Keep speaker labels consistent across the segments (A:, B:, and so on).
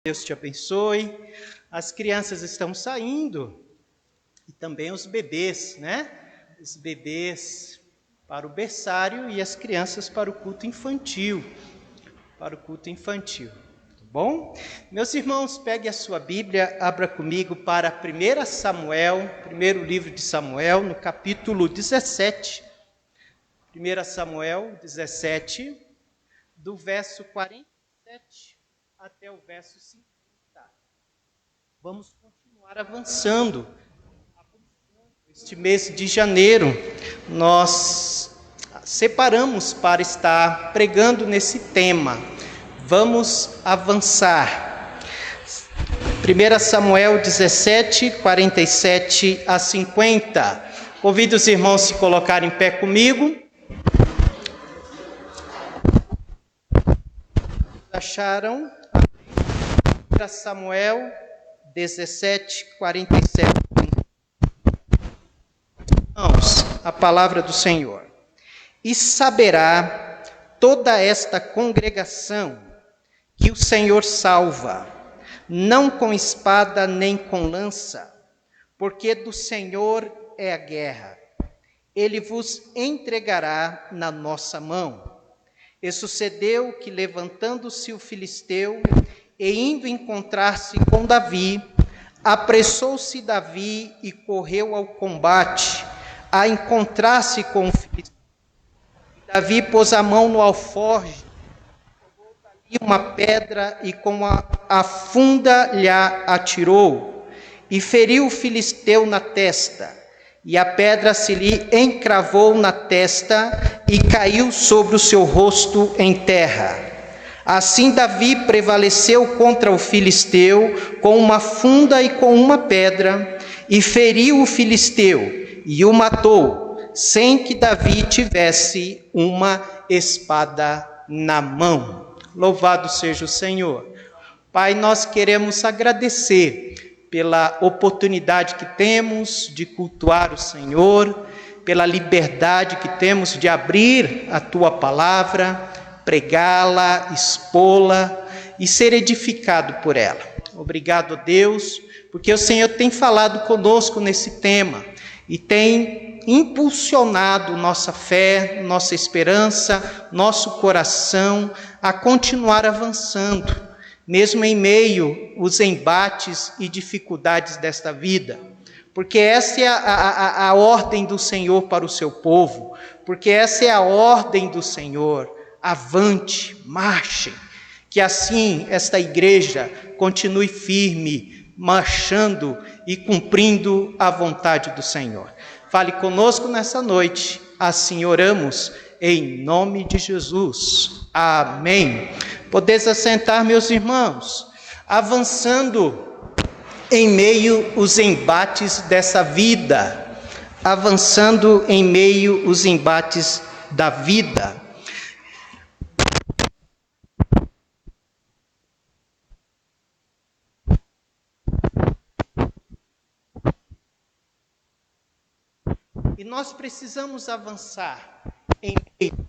A: Deus te abençoe. As crianças estão saindo e também os bebês, né? Os bebês para o berçário e as crianças para o culto infantil. Tá bom? Meus irmãos, pegue a sua Bíblia, abra comigo para 1 Samuel, primeiro livro de Samuel, no capítulo 17. 1 Samuel 17, do verso 47 até o verso 50. Vamos continuar avançando. Este mês de janeiro, nós separamos para estar pregando nesse tema. Vamos avançar. 1 Samuel 17, 47 a 50. Convido os irmãos a se colocarem em pé comigo. Acharam? 1 Samuel 17, 47. Irmãos, a palavra do Senhor. E saberá toda esta congregação que o Senhor salva, não com espada nem com lança, porque do Senhor é a guerra. Ele vos entregará na nossa mão. E sucedeu que, levantando-se o filisteu e indo encontrar-se com Davi, apressou-se Davi e correu ao combate, a encontrar-se com o filisteu. Davi pôs a mão no alforje, tomou dali uma pedra e com a funda lhe atirou, e feriu o filisteu na testa. E a pedra se lhe encravou na testa e caiu sobre o seu rosto em terra. Assim Davi prevaleceu contra o filisteu com uma funda e com uma pedra, e feriu o filisteu e o matou, sem que Davi tivesse uma espada na mão. Louvado seja o Senhor. Pai, nós queremos agradecer pela oportunidade que temos de cultuar o Senhor, pela liberdade que temos de abrir a Tua palavra, pregá-la, expô-la e ser edificado por ela. Obrigado, Deus, porque o Senhor tem falado conosco nesse tema e tem impulsionado nossa fé, nossa esperança, nosso coração a continuar avançando, mesmo em meio aos embates e dificuldades desta vida, porque essa é a ordem do Senhor para o seu povo, porque essa é a ordem do Senhor: avante, marchem, que assim esta igreja continue firme, marchando e cumprindo a vontade do Senhor. Fale conosco nessa noite, assim oramos, em nome de Jesus. Amém. Podeis assentar, meus irmãos, avançando em meio aos embates dessa vida, avançando em meio aos embates da vida. E nós precisamos avançar em meio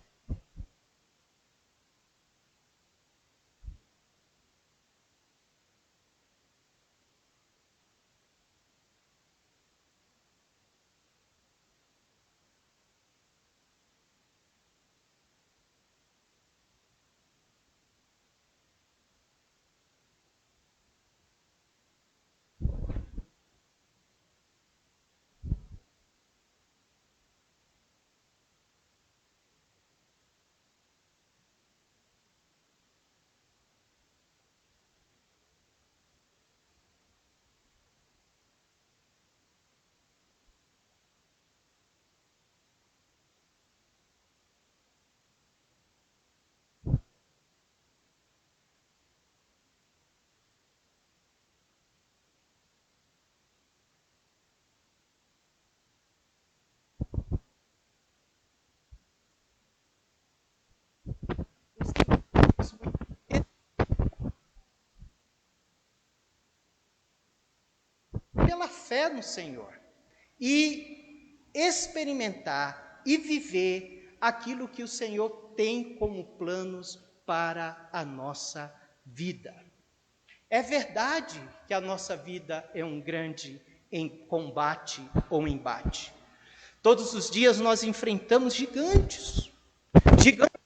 A: pela fé no Senhor e experimentar e viver aquilo que o Senhor tem como planos para a nossa vida. É verdade que a nossa vida é um grande combate ou embate. Todos os dias nós enfrentamos gigantes. Gigantes.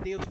A: Deus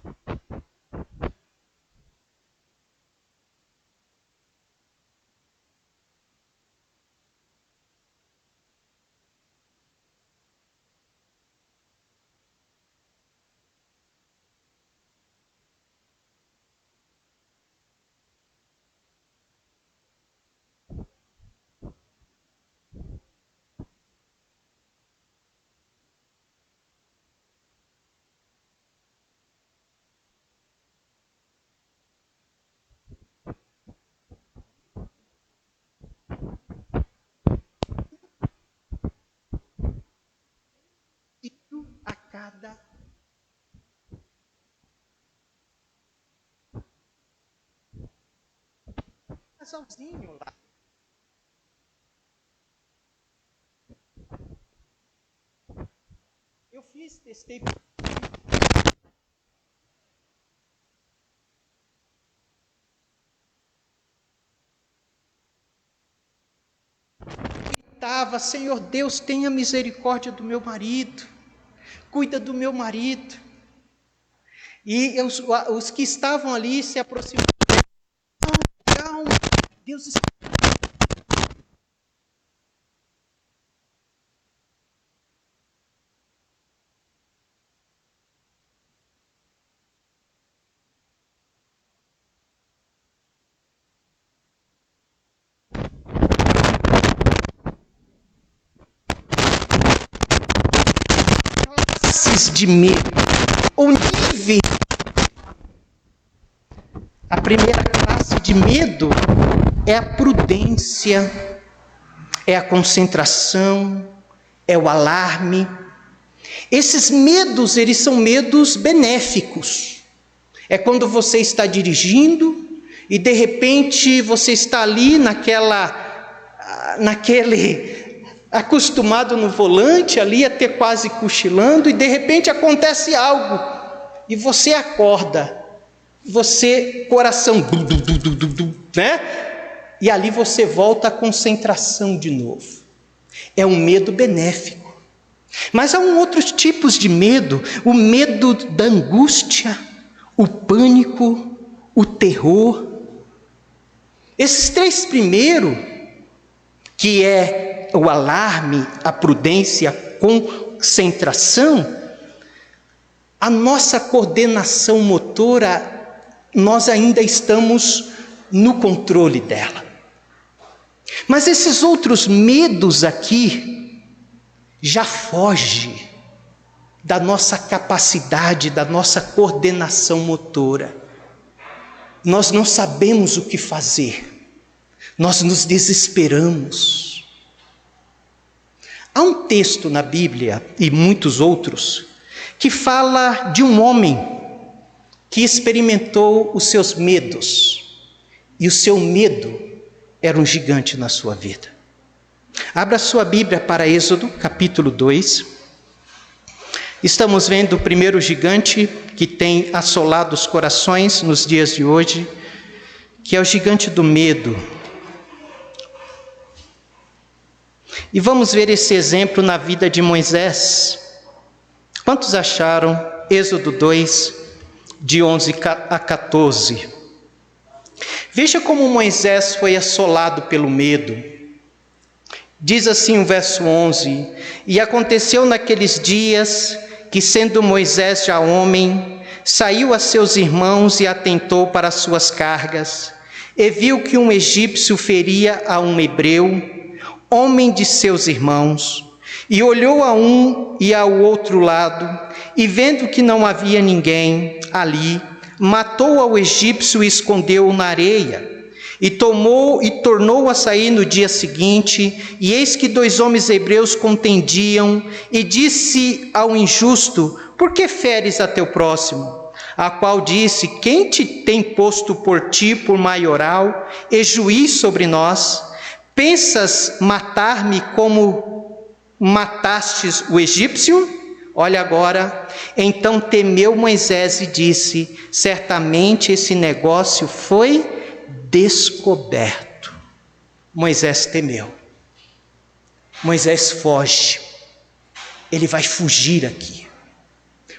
A: a cada casalzinho lá. Eu testei. Senhor Deus, tenha misericórdia do meu marido, cuida do meu marido. E os que estavam ali se aproximaram. Calma, Deus está. Classes de medo, ou nível. A primeira classe de medo é a prudência, é a concentração, é o alarme. Esses medos, eles são medos benéficos. É quando você está dirigindo e de repente você está ali naquele acostumado no volante, ali até quase cochilando, e de repente acontece algo e você acorda. Você, coração, né? E ali você volta à concentração de novo. É um medo benéfico. Mas há outros tipos de medo: o medo da angústia, o pânico, o terror. Esses três primeiros, que é o alarme, a prudência, a concentração, a nossa coordenação motora, nós ainda estamos no controle dela. Mas esses outros medos aqui já fogem da nossa capacidade, da nossa coordenação motora. Nós não sabemos o que fazer, nós nos desesperamos. Há um texto na Bíblia, e muitos outros, que fala de um homem que experimentou os seus medos, e o seu medo era um gigante na sua vida. Abra sua Bíblia para Êxodo, capítulo 2. Estamos vendo o primeiro gigante que tem assolado os corações nos dias de hoje, que é o gigante do medo. E vamos ver esse exemplo na vida de Moisés. Quantos acharam Êxodo 2, de 11 a 14? Veja como Moisés foi assolado pelo medo. Diz assim o verso 11: E aconteceu naqueles dias que, sendo Moisés já homem, saiu a seus irmãos e atentou para as suas cargas, e viu que um egípcio feria a um hebreu, homem de seus irmãos, e olhou a um e ao outro lado, e vendo que não havia ninguém ali, matou ao egípcio e escondeu-o na areia. E tornou a sair no dia seguinte, e eis que 2 homens hebreus contendiam, e disse ao injusto: Por que feres a teu próximo? A qual disse: Quem te tem posto por ti por maioral e juiz sobre nós? Pensas matar-me como matastes o egípcio? Olha agora, então temeu Moisés e disse: certamente esse negócio foi descoberto. Moisés temeu. Moisés foge. Ele vai fugir aqui,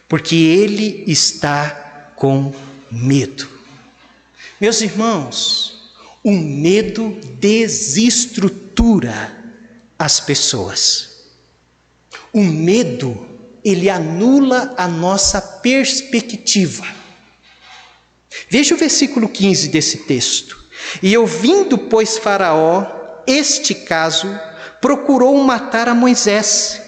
A: porque ele está com medo. Meus irmãos, o medo desestrutura as pessoas. O medo, ele anula a nossa perspectiva. Veja o versículo 15 desse texto. E ouvindo, pois, Faraó este caso, procurou matar a Moisés.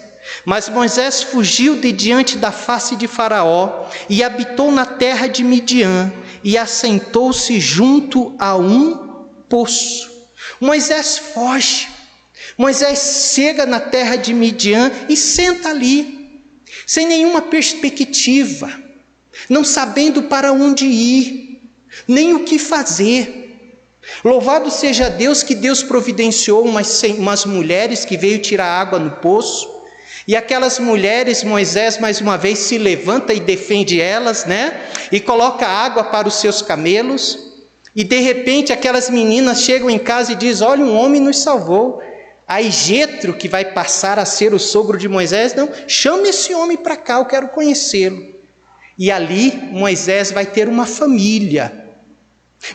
A: Mas Moisés fugiu de diante da face de Faraó e habitou na terra de Midian e assentou-se junto a um poço. Moisés foge. Moisés chega na terra de Midian e senta ali, sem nenhuma perspectiva, não sabendo para onde ir, nem o que fazer. Louvado seja Deus que Deus providenciou umas mulheres que veio tirar água no poço, e aquelas mulheres, Moisés mais uma vez se levanta e defende elas, e coloca água para os seus camelos, e de repente aquelas meninas chegam em casa e dizem: olha, um homem nos salvou. Aí Jetro, que vai passar a ser o sogro de Moisés: não, chame esse homem para cá, eu quero conhecê-lo. E ali Moisés vai ter uma família.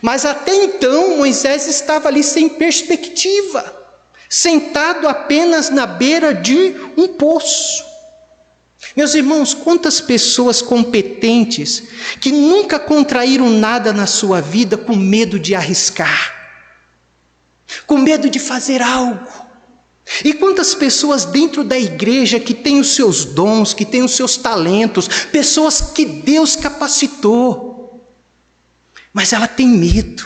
A: Mas até então Moisés estava ali sem perspectiva, sentado apenas na beira de um poço. Meus irmãos, quantas pessoas competentes que nunca contraíram nada na sua vida com medo de arriscar, com medo de fazer algo. E quantas pessoas dentro da igreja que têm os seus dons, que têm os seus talentos, pessoas que Deus capacitou, mas ela tem medo.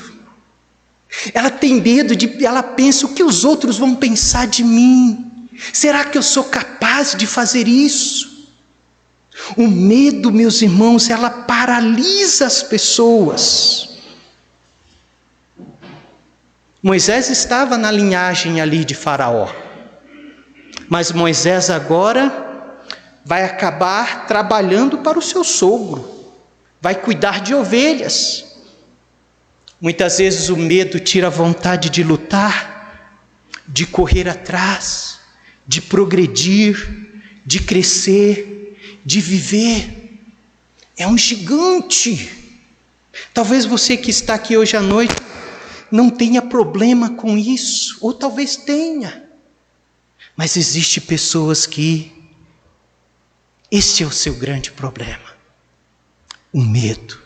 A: Ela tem medo ela pensa: o que os outros vão pensar de mim? Será que eu sou capaz de fazer isso? O medo, meus irmãos, ela paralisa as pessoas. Moisés estava na linhagem ali de Faraó, mas Moisés agora vai acabar trabalhando para o seu sogro, vai cuidar de ovelhas. Muitas vezes o medo tira a vontade de lutar, de correr atrás, de progredir, de crescer, de viver. É um gigante. Talvez você que está aqui hoje à noite não tenha problema com isso, ou talvez tenha. Mas existem pessoas que esse é o seu grande problema, o medo.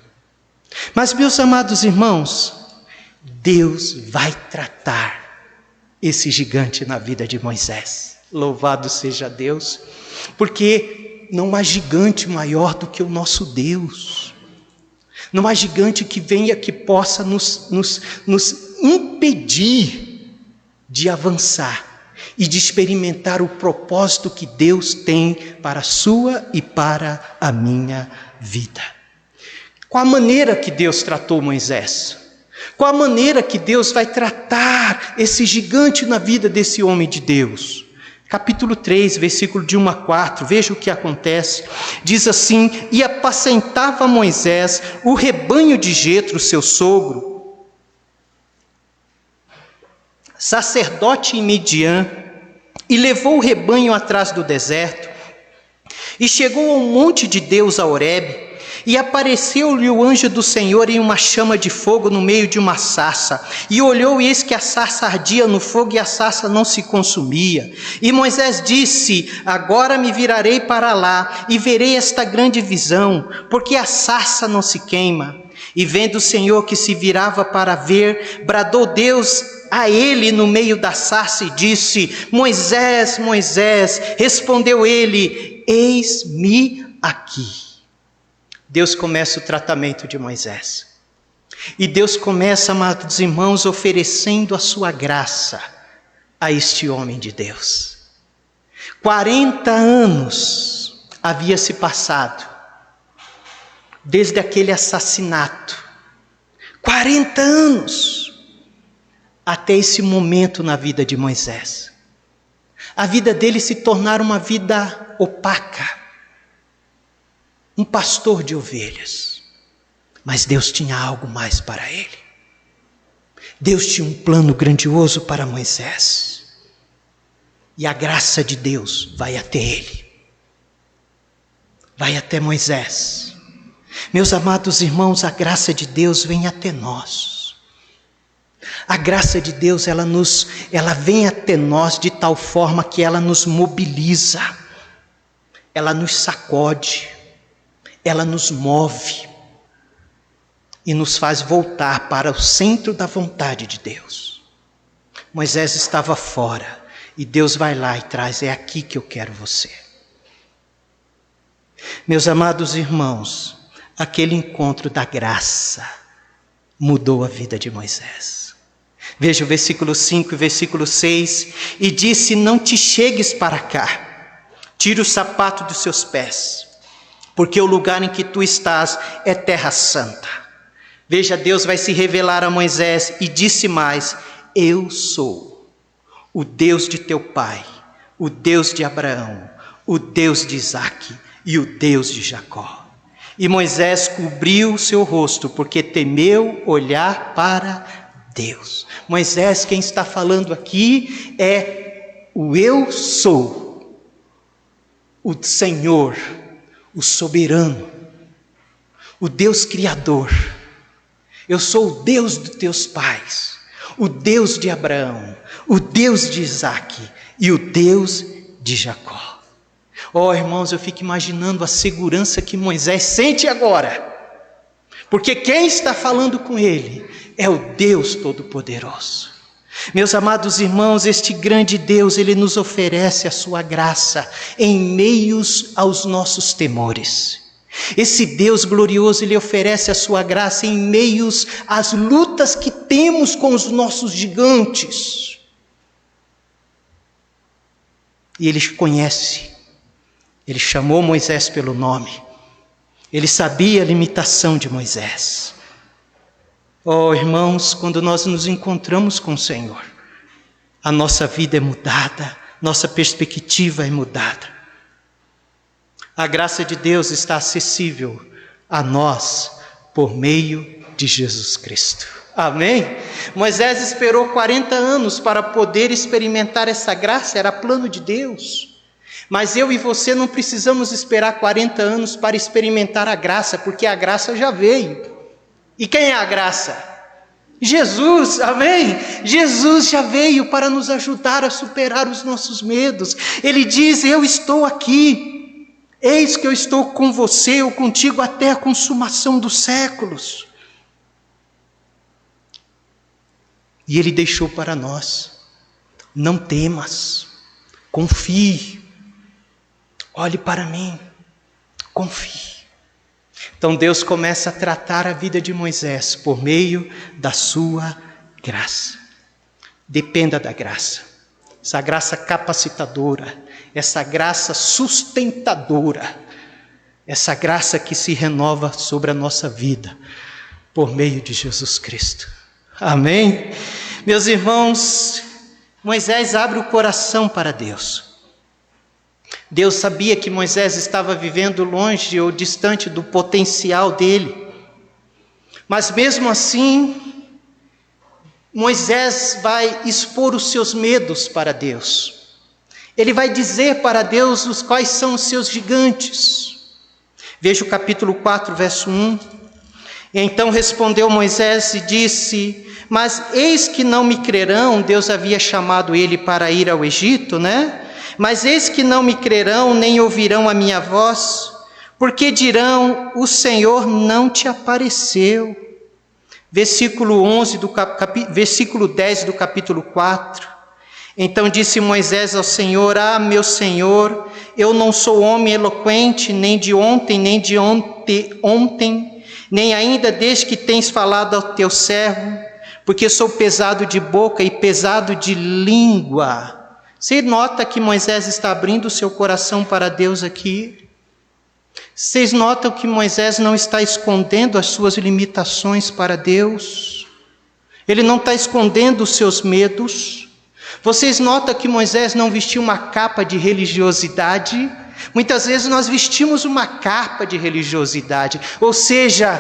A: Mas, meus amados irmãos, Deus vai tratar esse gigante na vida de Moisés. Louvado seja Deus, porque não há gigante maior do que o nosso Deus. Não há gigante que venha que possa nos impedir de avançar e de experimentar o propósito que Deus tem para a sua e para a minha vida. Qual a maneira que Deus tratou Moisés? Qual a maneira que Deus vai tratar esse gigante na vida desse homem de Deus? Capítulo 3, versículo de 1 a 4, veja o que acontece. Diz assim: e apacentava Moisés o rebanho de Jetro, seu sogro, sacerdote em Midian, e levou o rebanho atrás do deserto, e chegou ao monte de Deus, a Horebe, e apareceu-lhe o anjo do Senhor em uma chama de fogo no meio de uma sarça. E olhou, e eis que a sarça ardia no fogo, e a sarça não se consumia. E Moisés disse: agora me virarei para lá, e verei esta grande visão, porque a sarça não se queima. E vendo o Senhor que se virava para ver, bradou Deus a ele no meio da sarça e disse: Moisés, Moisés. Respondeu ele: eis-me aqui. Deus começa o tratamento de Moisés. E Deus começa, amados irmãos, oferecendo a sua graça a este homem de Deus. 40 anos havia se passado desde aquele assassinato. 40 anos até esse momento na vida de Moisés. A vida dele se tornar uma vida opaca. Um pastor de ovelhas. Mas Deus tinha algo mais para ele. Deus tinha um plano grandioso para Moisés. E a graça de Deus vai até ele. Vai até Moisés. Meus amados irmãos, a graça de Deus vem até nós. A graça de Deus, ela vem até nós de tal forma que ela nos mobiliza. Ela nos sacode. Ela nos move e nos faz voltar para o centro da vontade de Deus. Moisés estava fora e Deus vai lá e traz: é aqui que eu quero você. Meus amados irmãos, aquele encontro da graça mudou a vida de Moisés. Veja o versículo 5 e versículo 6. E disse: não te chegues para cá, tira o sapato dos seus pés, porque o lugar em que tu estás é terra santa. Veja, Deus vai se revelar a Moisés e disse mais: eu sou o Deus de teu pai, o Deus de Abraão, o Deus de Isaque e o Deus de Jacó. E Moisés cobriu o seu rosto, porque temeu olhar para Deus. Moisés, quem está falando aqui é o eu sou, o Senhor, o soberano, o Deus criador. Eu sou o Deus dos teus pais, o Deus de Abraão, o Deus de Isaque e o Deus de Jacó. Oh, irmãos, eu fico imaginando a segurança que Moisés sente agora, porque quem está falando com ele é o Deus Todo-Poderoso. Meus amados irmãos, este grande Deus, ele nos oferece a sua graça em meios aos nossos temores. Esse Deus glorioso, ele oferece a sua graça em meios às lutas que temos com os nossos gigantes. E ele conhece, ele chamou Moisés pelo nome, ele sabia a limitação de Moisés. Oh, irmãos, quando nós nos encontramos com o Senhor, a nossa vida é mudada, nossa perspectiva é mudada. A graça de Deus está acessível a nós por meio de Jesus Cristo. Amém? Moisés esperou 40 anos para poder experimentar essa graça, era plano de Deus. Mas eu e você não precisamos esperar 40 anos para experimentar a graça, porque a graça já veio. E quem é a graça? Jesus, amém? Jesus já veio para nos ajudar a superar os nossos medos. Ele diz: eu estou aqui, eis que eu estou com você ou contigo até a consumação dos séculos. E ele deixou para nós: não temas, confie, olhe para mim, confie. Então Deus começa a tratar a vida de Moisés por meio da sua graça. Dependa da graça, essa graça capacitadora, essa graça sustentadora, essa graça que se renova sobre a nossa vida por meio de Jesus Cristo. Amém? Meus irmãos, Moisés abre o coração para Deus. Deus sabia que Moisés estava vivendo longe ou distante do potencial dele. Mas mesmo assim, Moisés vai expor os seus medos para Deus. Ele vai dizer para Deus quais são os seus gigantes. Veja o capítulo 4, verso 1. Então respondeu Moisés e disse: mas eis que não me crerão. Deus havia chamado ele para ir ao Egito, né? Mas eis que não me crerão, nem ouvirão a minha voz, porque dirão: o Senhor não te apareceu. Versículo 10 do capítulo 4. Então disse Moisés ao Senhor: ah, meu Senhor, eu não sou homem eloquente, nem de ontem, nem de ontem, nem ainda desde que tens falado ao teu servo, porque sou pesado de boca e pesado de língua. Você nota que Moisés está abrindo o seu coração para Deus aqui? Vocês notam que Moisés não está escondendo as suas limitações para Deus? Ele não está escondendo os seus medos? Vocês notam que Moisés não vestiu uma capa de religiosidade? Muitas vezes nós vestimos uma capa de religiosidade, ou seja,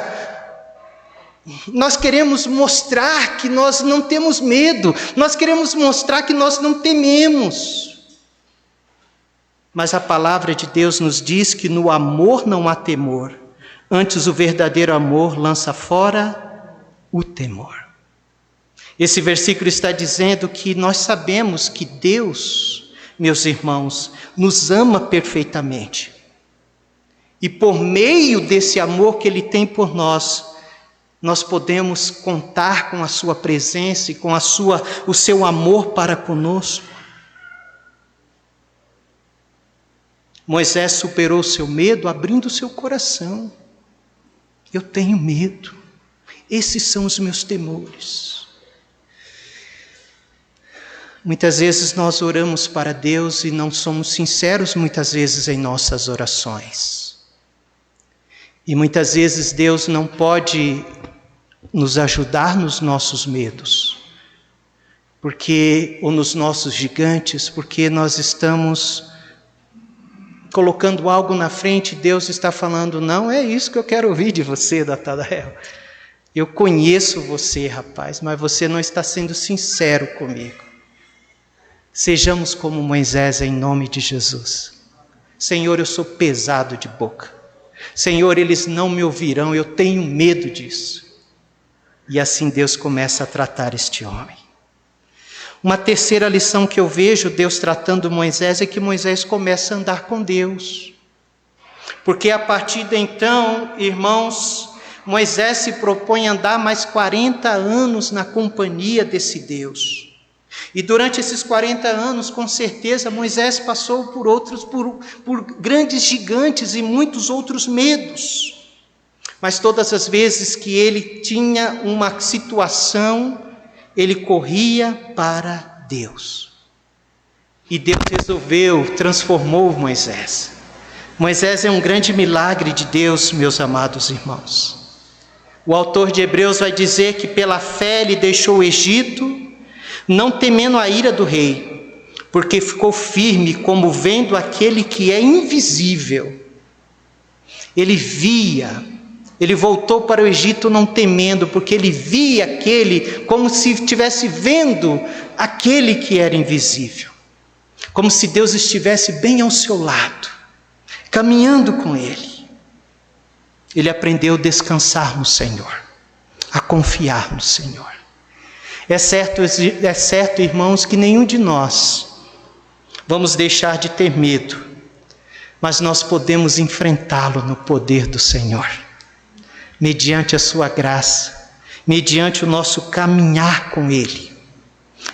A: nós queremos mostrar que nós não temos medo, nós queremos mostrar que nós não tememos. Mas a palavra de Deus nos diz que no amor não há temor, antes o verdadeiro amor lança fora o temor. Esse versículo está dizendo que nós sabemos que Deus, meus irmãos, nos ama perfeitamente. E por meio desse amor que Ele tem por nós, nós podemos contar com a sua presença e com o seu amor para conosco. Moisés superou o seu medo abrindo o seu coração. Eu tenho medo. Esses são os meus temores. Muitas vezes nós oramos para Deus e não somos sinceros muitas vezes em nossas orações. E muitas vezes Deus não pode nos ajudar nos nossos medos, ou nos nossos gigantes, porque nós estamos colocando algo na frente. Deus está falando: não é isso que eu quero ouvir de você, Natanael. Eu conheço você, rapaz, mas você não está sendo sincero comigo. Sejamos como Moisés em nome de Jesus. Senhor, eu sou pesado de boca. Senhor, eles não me ouvirão, eu tenho medo disso. E assim Deus começa a tratar este homem. Uma terceira lição que eu vejo Deus tratando Moisés é que Moisés começa a andar com Deus. Porque a partir de então, irmãos, Moisés se propõe a andar mais 40 anos na companhia desse Deus. E durante esses 40 anos, com certeza, Moisés passou por grandes gigantes e muitos outros medos. Mas todas as vezes que ele tinha uma situação, ele corria para Deus. E Deus transformou Moisés. Moisés é um grande milagre de Deus, meus amados irmãos. O autor de Hebreus vai dizer que pela fé ele deixou o Egito, não temendo a ira do rei, porque ficou firme como vendo aquele que é invisível. Ele voltou para o Egito não temendo, porque ele via aquele como se estivesse vendo aquele que era invisível. Como se Deus estivesse bem ao seu lado, caminhando com ele. Ele aprendeu a descansar no Senhor, a confiar no Senhor. É certo, irmãos, que nenhum de nós vamos deixar de ter medo, mas nós podemos enfrentá-lo no poder do Senhor, mediante a sua graça, mediante o nosso caminhar com Ele.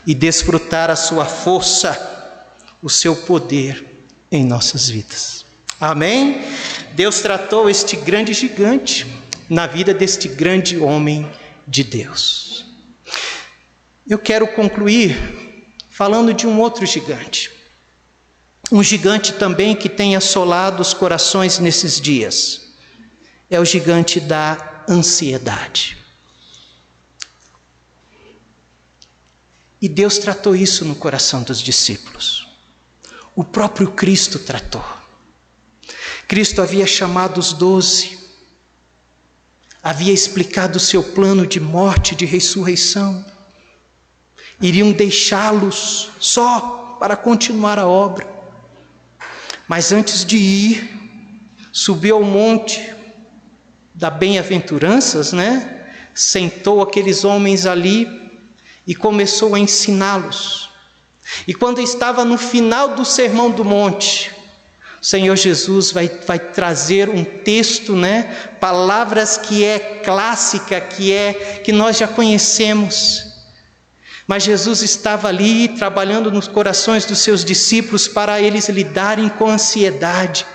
A: e desfrutar a sua força, o seu poder em nossas vidas. Amém? Deus tratou este grande gigante na vida deste grande homem de Deus. Eu quero concluir falando de um outro gigante. Um gigante também que tem assolado os corações nesses dias. É o gigante da ansiedade. E Deus tratou isso no coração dos discípulos. O próprio Cristo tratou. Cristo havia chamado os 12. Havia explicado o seu plano de morte e de ressurreição. Iriam deixá-los só para continuar a obra. Mas antes de ir, subiu ao monte da bem-aventuranças, sentou aqueles homens ali e começou a ensiná-los. E quando estava no final do Sermão do Monte, o Senhor Jesus vai trazer um texto, palavras que é clássica, que nós já conhecemos. Mas Jesus estava ali trabalhando nos corações dos seus discípulos para eles lidarem com a ansiedade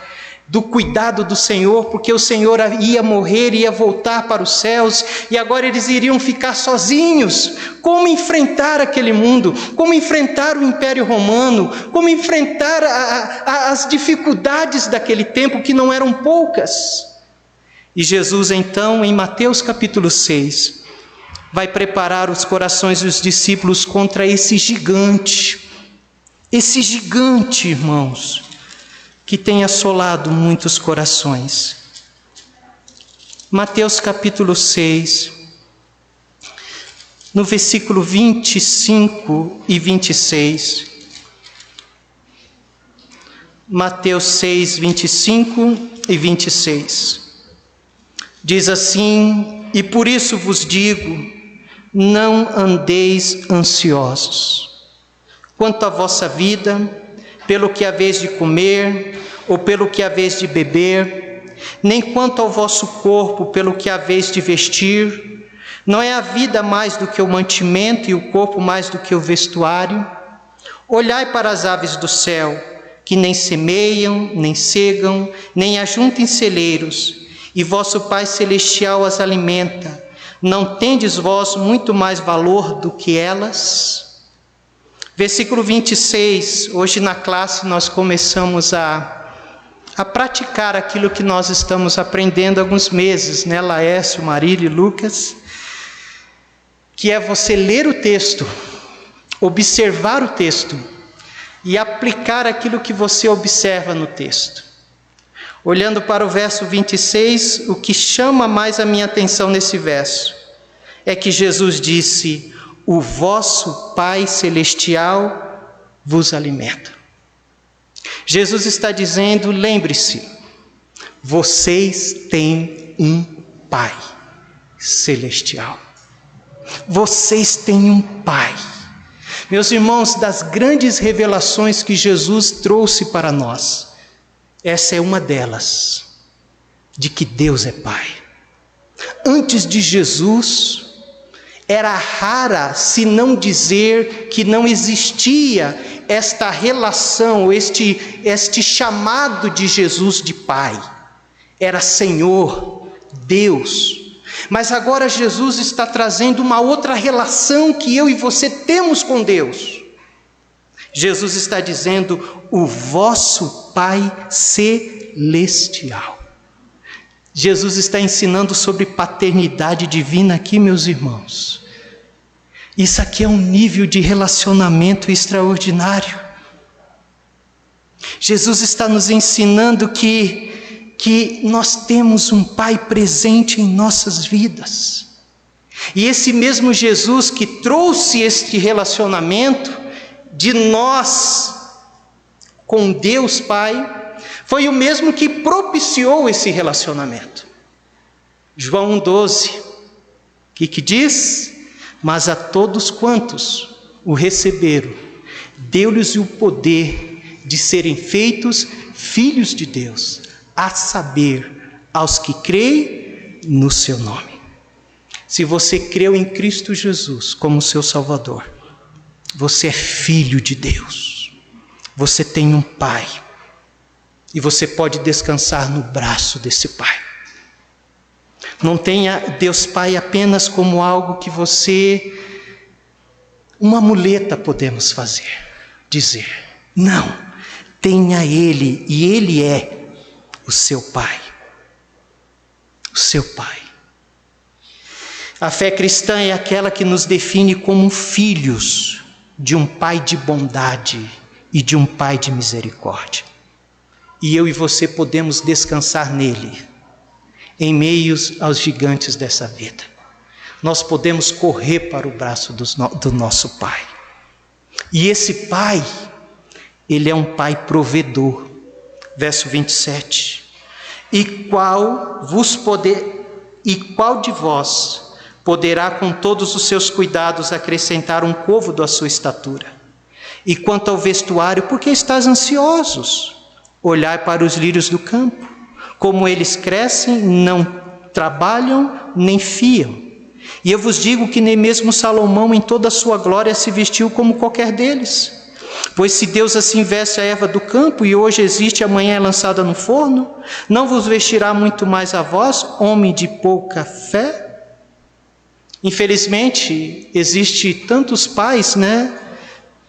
A: do cuidado do Senhor, porque o Senhor ia morrer, ia voltar para os céus, e agora eles iriam ficar sozinhos. Como enfrentar aquele mundo? Como enfrentar o Império Romano? Como enfrentar as dificuldades daquele tempo, que não eram poucas? E Jesus então, em Mateus capítulo 6, vai preparar os corações dos discípulos contra esse gigante, irmãos, que tem assolado muitos corações. Mateus capítulo 6, no versículo 25 e 26. Mateus 6, 25 e 26. Diz assim: e por isso vos digo, não andeis ansiosos quanto à vossa vida, pelo que haveis de comer, ou pelo que haveis de beber, nem quanto ao vosso corpo, pelo que haveis de vestir. Não é a vida mais do que o mantimento, e o corpo mais do que o vestuário? Olhai para as aves do céu, que nem semeiam, nem cegam, nem ajuntam em celeiros, e vosso Pai Celestial as alimenta. Não tendes vós muito mais valor do que elas? Versículo 26, hoje na classe nós começamos a praticar aquilo que nós estamos aprendendo há alguns meses, Laércio, Marília e Lucas, que é você ler o texto, observar o texto e aplicar aquilo que você observa no texto. Olhando para o verso 26, o que chama mais a minha atenção nesse verso é que Jesus disse: o vosso Pai Celestial vos alimenta. Jesus está dizendo: lembre-se, vocês têm um Pai Celestial. Vocês têm um Pai. Meus irmãos, das grandes revelações que Jesus trouxe para nós, essa é uma delas, de que Deus é Pai. Antes de Jesus, era rara, se não dizer que não existia esta relação, este chamado de Jesus de Pai. Era Senhor, Deus. Mas agora Jesus está trazendo uma outra relação que eu e você temos com Deus. Jesus está dizendo: o vosso Pai Celestial. Jesus está ensinando sobre paternidade divina aqui, meus irmãos. Isso aqui é um nível de relacionamento extraordinário. Jesus está nos ensinando que nós temos um Pai presente em nossas vidas. E esse mesmo Jesus que trouxe este relacionamento de nós com Deus Pai, foi o mesmo que propiciou esse relacionamento. João 1,12, que diz: mas a todos quantos o receberam, deu-lhes o poder de serem feitos filhos de Deus, a saber, aos que creem no seu nome. Se você creu em Cristo Jesus como seu Salvador, você é filho de Deus. Você tem um pai. E você pode descansar no braço desse pai. Não tenha Deus Pai apenas como algo que você... uma muleta podemos fazer, dizer. Não, tenha Ele, e Ele é o seu Pai. O seu Pai. A fé cristã é aquela que nos define como filhos de um Pai de bondade e de um Pai de misericórdia. E eu e você podemos descansar nele, em meio aos gigantes dessa vida. Nós podemos correr para o braço do nosso Pai. E esse Pai, Ele é um Pai provedor. Verso 27. E qual de vós poderá com todos os seus cuidados acrescentar um côvado à sua estatura? E quanto ao vestuário, por que estás ansiosos? Olhai para os lírios do campo, como eles crescem, não trabalham, nem fiam. E eu vos digo que nem mesmo Salomão em toda a sua glória se vestiu como qualquer deles. Pois se Deus assim veste a erva do campo, e hoje existe, amanhã é lançada no forno, não vos vestirá muito mais a vós, homem de pouca fé? Infelizmente, existe tantos pais,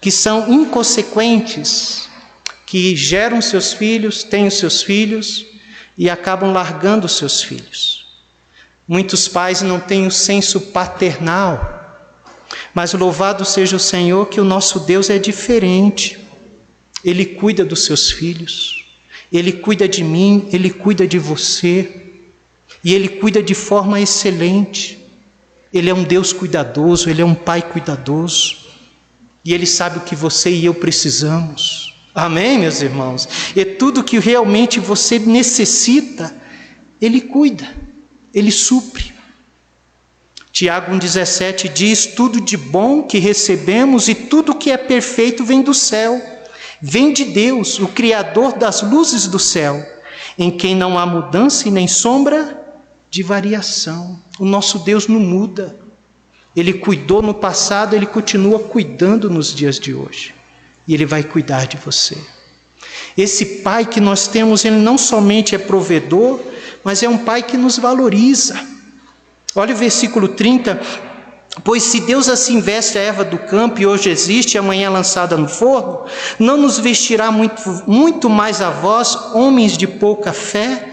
A: que são inconsequentes, que geram seus filhos, têm os seus filhos e acabam largando os seus filhos. Muitos pais não têm o senso paternal, mas louvado seja o Senhor que o nosso Deus é diferente. Ele cuida dos seus filhos, Ele cuida de mim, Ele cuida de você, e Ele cuida de forma excelente. Ele é um Deus cuidadoso, Ele é um Pai cuidadoso, e Ele sabe o que você e eu precisamos. Amém, meus irmãos? E tudo que realmente você necessita, Ele cuida, Ele supre. Tiago 1,17 diz: tudo de bom que recebemos e tudo que é perfeito vem do céu, vem de Deus, o Criador das luzes do céu, em quem não há mudança e nem sombra de variação. O nosso Deus não muda. Ele cuidou no passado, Ele continua cuidando nos dias de hoje. E Ele vai cuidar de você. Esse Pai que nós temos, Ele não somente é provedor, mas é um Pai que nos valoriza. Olha o versículo 30. Pois se Deus assim veste a erva do campo, e hoje existe, amanhã é lançada no forno, não nos vestirá muito mais a vós, homens de pouca fé?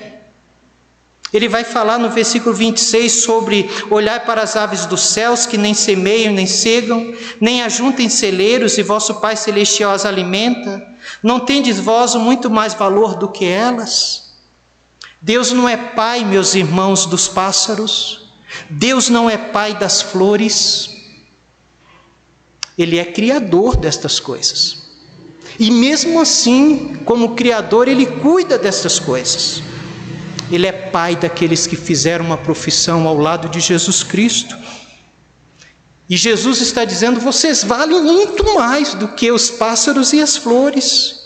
A: Ele vai falar no versículo 26 sobre olhar para as aves dos céus, que nem semeiam, nem cegam, nem ajuntem celeiros, e vosso Pai Celestial as alimenta. Não tendes vós muito mais valor do que elas? Deus não é Pai, meus irmãos, dos pássaros. Deus não é Pai das flores. Ele é Criador destas coisas. E mesmo assim, como Criador, Ele cuida destas coisas. Ele é Pai daqueles que fizeram uma profissão ao lado de Jesus Cristo. E Jesus está dizendo: vocês valem muito mais do que os pássaros e as flores.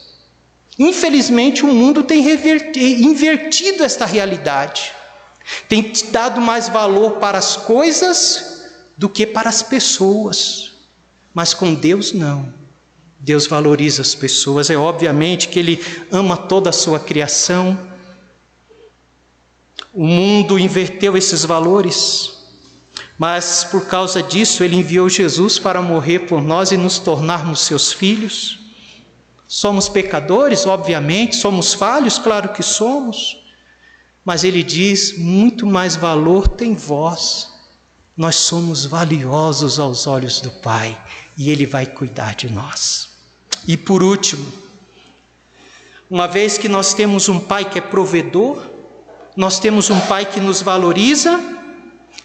A: Infelizmente, o mundo tem invertido esta realidade. Tem dado mais valor para as coisas do que para as pessoas. Mas com Deus não. Deus valoriza as pessoas. É obviamente que Ele ama toda a sua criação. O mundo inverteu esses valores, mas por causa disso Ele enviou Jesus para morrer por nós e nos tornarmos seus filhos. Somos pecadores, obviamente, somos falhos, claro que somos, mas Ele diz: muito mais valor tem vós. Nós somos valiosos aos olhos do Pai, e Ele vai cuidar de nós. E por último, uma vez que nós temos um Pai que é provedor, nós temos um Pai que nos valoriza,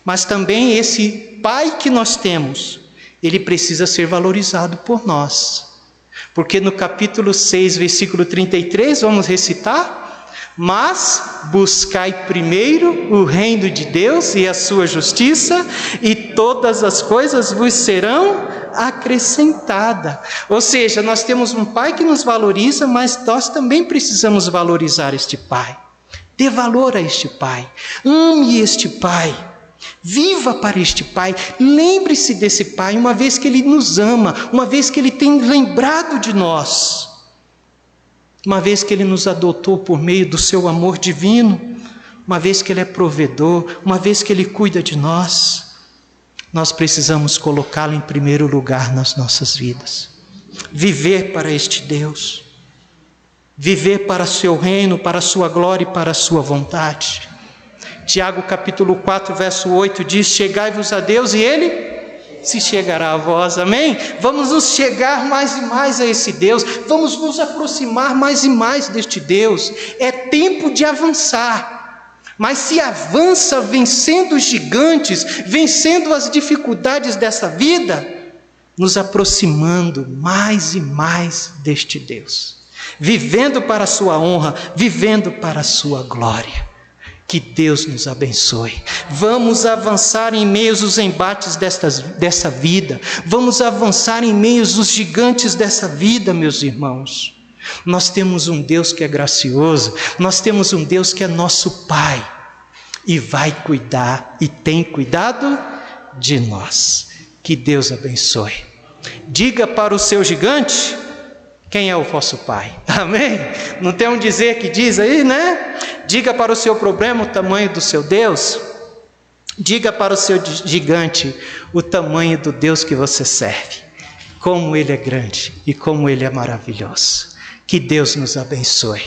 A: mas também esse Pai que nós temos, Ele precisa ser valorizado por nós. Porque no capítulo 6, versículo 33, vamos recitar: mas buscai primeiro o reino de Deus e a sua justiça, e todas as coisas vos serão acrescentadas. Ou seja, nós temos um Pai que nos valoriza, mas nós também precisamos valorizar este Pai. Dê valor a este Pai, ame este Pai, Viva para este Pai, lembre-se desse Pai, uma vez que Ele nos ama, uma vez que Ele tem lembrado de nós, uma vez que Ele nos adotou por meio do seu amor divino, uma vez que Ele é provedor, uma vez que Ele cuida de nós. Nós precisamos colocá-lo em primeiro lugar nas nossas vidas. Viver para este Deus, viver para o seu reino, para a sua glória e para a sua vontade. Tiago capítulo 4, verso 8 diz: chegai-vos a Deus e Ele se chegará a vós, amém? Vamos nos chegar mais e mais a esse Deus, vamos nos aproximar mais e mais deste Deus. É tempo de avançar, mas se avança vencendo os gigantes, vencendo as dificuldades dessa vida, nos aproximando mais e mais deste Deus, vivendo para a sua honra, vivendo para a sua glória. Que Deus nos abençoe. Vamos avançar em meio aos embates dessa vida. Vamos avançar em meio aos gigantes dessa vida, meus irmãos. Nós temos um Deus que é gracioso. Nós temos um Deus que é nosso Pai. E vai cuidar e tem cuidado de nós. Que Deus abençoe. Diga para o seu gigante: quem é o vosso Pai? Amém? Não tem um dizer que diz aí, né? Diga para o seu problema o tamanho do seu Deus. Diga para o seu gigante o tamanho do Deus que você serve. Como Ele é grande e como Ele é maravilhoso. Que Deus nos abençoe.